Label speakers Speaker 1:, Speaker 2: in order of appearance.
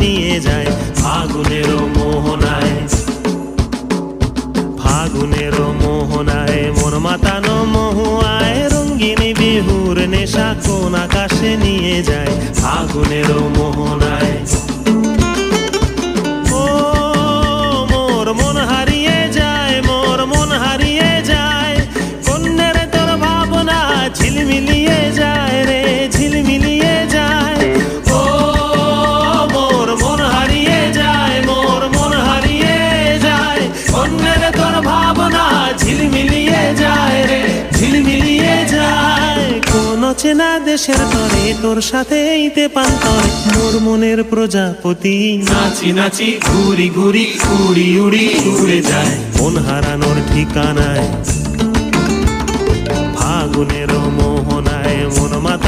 Speaker 1: নিয়ে যায় ফাগুনেরও মোহনায়। ফাগুনেরও মোহনায় মন মাতানো মহুয়ায় রঙ্গিনী বিহুর নেশা কোন আকাশে নিয়ে যায় ফাগুনেরও মোহনায়। ও মোর মন হারিয়ে যায়, মোর মন হারিয়ে যায়, কন্যের তোর ভাবনা ঝিলমিলিয়ে যায় রে ঝিলমিলিয়ে যায়। ও মোর মন হারিয়ে যায়, মোর মন হারিয়ে যায়, কন্যের তোর ভাবনা ঝিলমিলিয়ে যায় রে ঝিলমিলিয়ে যায়। কোন চেনা দেশের তরে তোর সাথে ইতে পান্তরে মোর মনের প্রজাপতি নাচি নাচি ঘুরি ঘুরি উড়ি উড়ি উড়ে যায় মন হারানোর ঠিকানায়। ফাগুনেরও মোহনায় মন মাতানো